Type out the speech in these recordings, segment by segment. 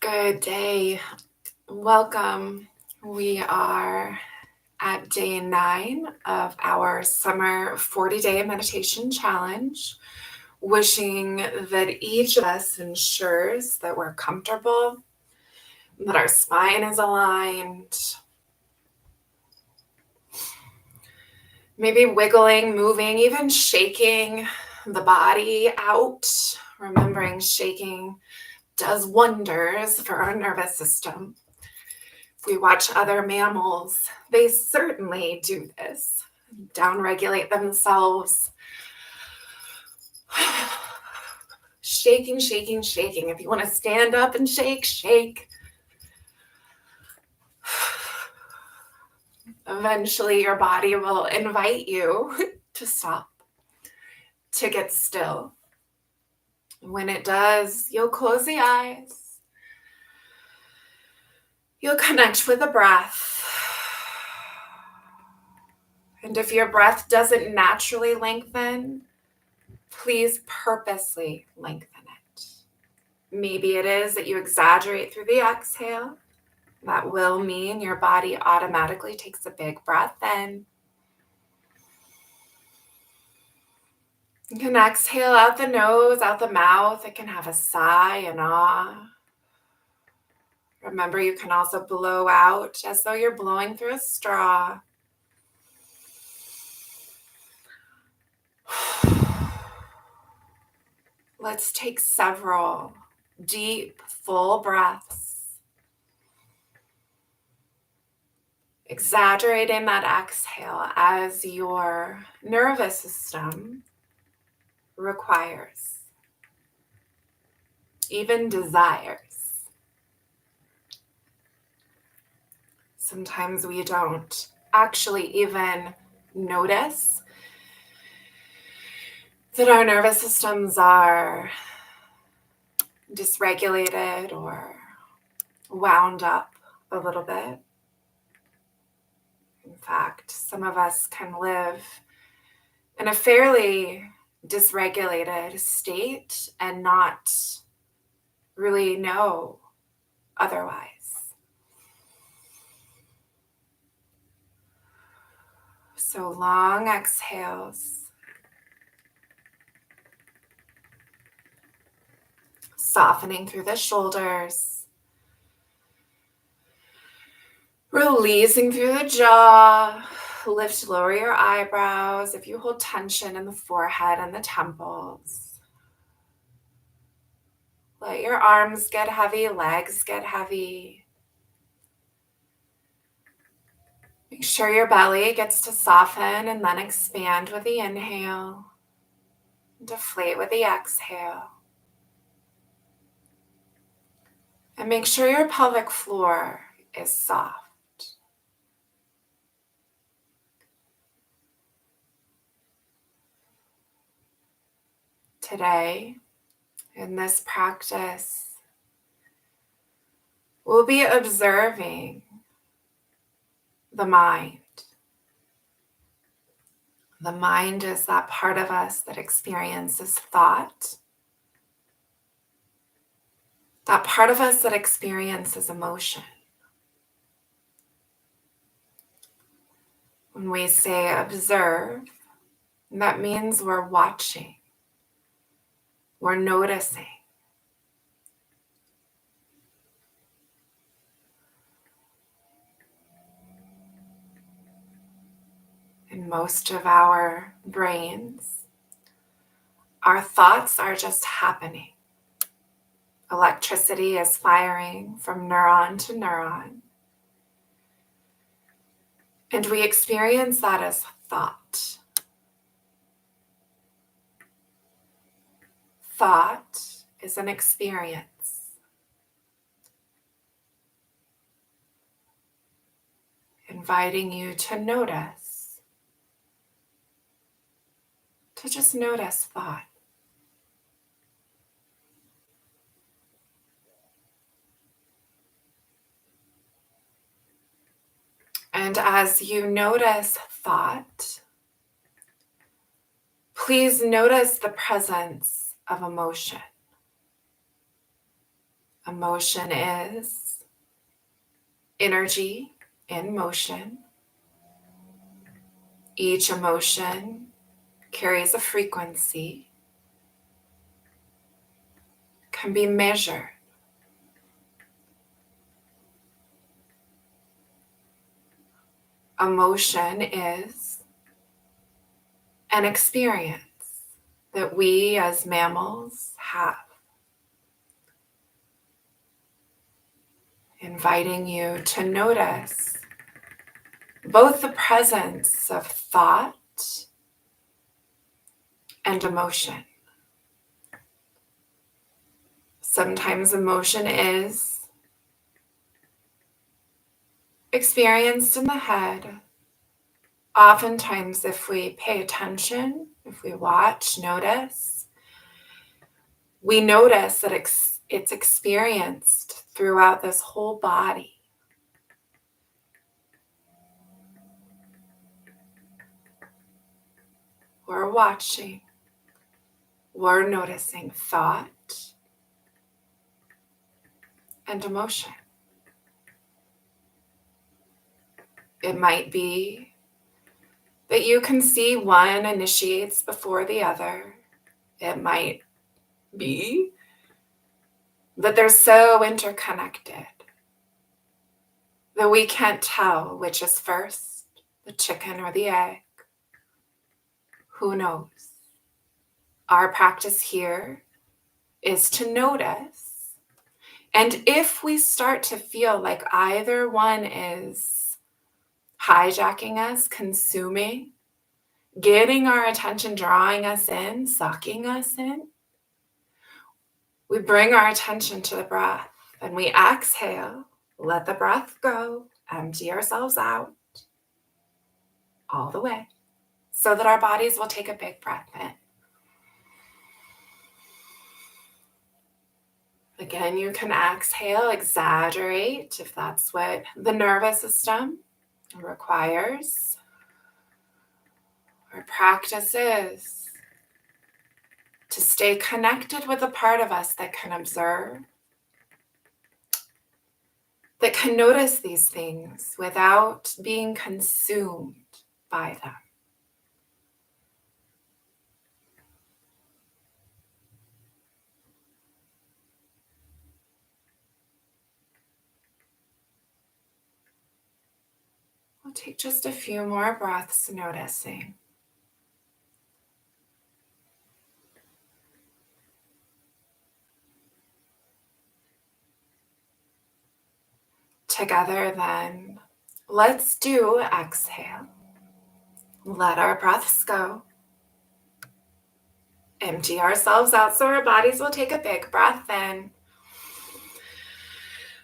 Good day. Welcome. We are at day 9 of our summer 40-day meditation challenge, wishing that each of us ensures that we're comfortable, that our spine is aligned, maybe wiggling, moving, even shaking the body out, remembering shaking does wonders for our nervous system. If we watch other mammals, they certainly do this, downregulate themselves. Shaking, shaking, shaking. If you want to stand up and shake, shake. Eventually, your body will invite you to stop, to get still. When it does, you'll close the eyes. You'll connect with the breath. And if your breath doesn't naturally lengthen, please purposely lengthen it. Maybe it is that you exaggerate through the exhale. That will mean your body automatically takes a big breath in. You can exhale out the nose, out the mouth. It can have a sigh, an ah. Remember, you can also blow out as though you're blowing through a straw. Let's take several deep, full breaths. Exaggerating that exhale as your nervous system requires, even desires. Sometimes we don't actually even notice that our nervous systems are dysregulated or wound up a little bit. In fact, some of us can live in a fairly dysregulated state and not really know otherwise. So long exhales. Softening through the shoulders. Releasing through the jaw. Lift, lower your eyebrows if you hold tension in the forehead and the temples. Let your arms get heavy, legs get heavy. Make sure your belly gets to soften and then expand with the inhale. Deflate with the exhale. And make sure your pelvic floor is soft. Today, in this practice, we'll be observing the mind. The mind is that part of us that experiences thought, that part of us that experiences emotion. When we say observe, that means we're watching, we're noticing. In most of our brains, our thoughts are just happening. Electricity is firing from neuron to neuron. And we experience that as thought. Thought is an experience. Inviting you to notice, to just notice thought. And as you notice thought, please notice the presence of emotion. Emotion is energy in motion. Each emotion carries a frequency, can be measured. Emotion is an experience that we as mammals have. Inviting you to notice both the presence of thought and emotion. Sometimes emotion is experienced in the head. Oftentimes, if we pay attention, if we watch, notice, we notice that it's experienced throughout this whole body. We're watching, we're noticing thought and emotion. It might be that you can see one initiates before the other. It might be that they're so interconnected that we can't tell which is first, the chicken or the egg. Who knows? Our practice here is to notice. And if we start to feel like either one is hijacking us, consuming, getting our attention, drawing us in, sucking us in, we bring our attention to the breath and we exhale, let the breath go, empty ourselves out all the way so that our bodies will take a big breath in. Again, you can exhale, exaggerate if that's what the nervous system requires. Our practice is to stay connected with a part of us that can observe, that can notice these things without being consumed by them. We'll take just a few more breaths noticing. Together then, let's do exhale. Let our breaths go. Empty ourselves out so our bodies will take a big breath in.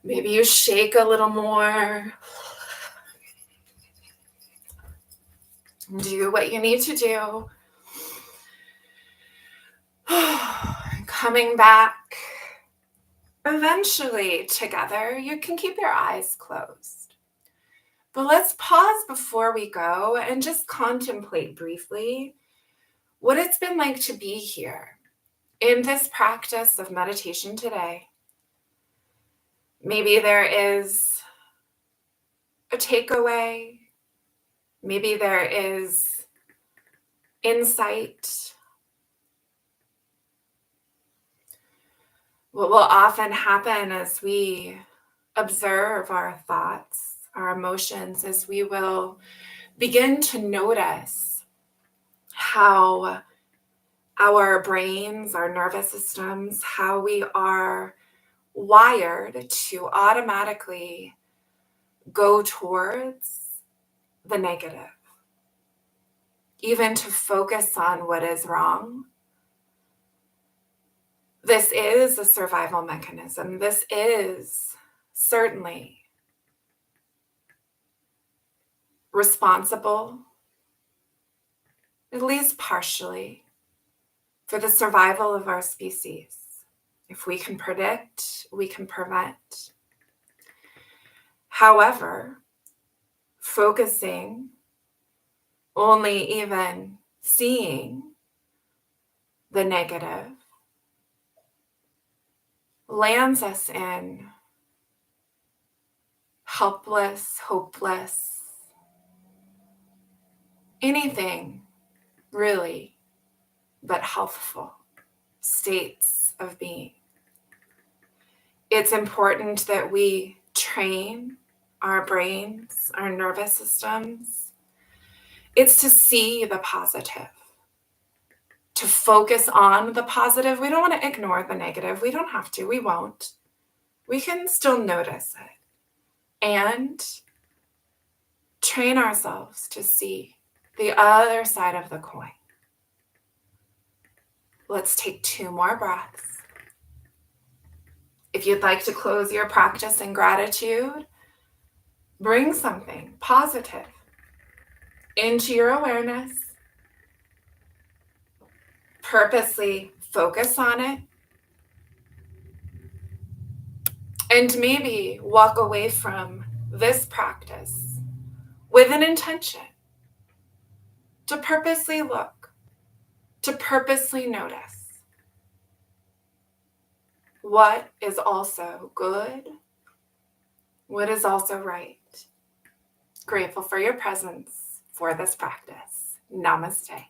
Maybe you shake a little more. Do what you need to do. Coming back. Eventually, together, you can keep your eyes closed. But let's pause before we go and just contemplate briefly what it's been like to be here in this practice of meditation today. Maybe there is a takeaway. Maybe there is insight. What will often happen as we observe our thoughts, our emotions, is we will begin to notice how our brains, our nervous systems, how we are wired to automatically go towards the negative, even to focus on what is wrong. This is a survival mechanism. This is certainly responsible, at least partially, for the survival of our species. If we can predict, we can prevent. However, focusing, only even seeing the negative, lands us in helpless, hopeless, anything really but healthful states of being. It's important that we train our brains, our nervous systems. It's to see the positive, to focus on the positive. We don't want to ignore the negative. We don't have to. We won't. We can still notice it and train ourselves to see the other side of the coin. Let's take 2 more breaths. If you'd like to close your practice in gratitude, bring something positive into your awareness. Purposely focus on it. And maybe walk away from this practice with an intention to purposely look, to purposely notice what is also good, what is also right. Grateful for your presence for this practice. Namaste.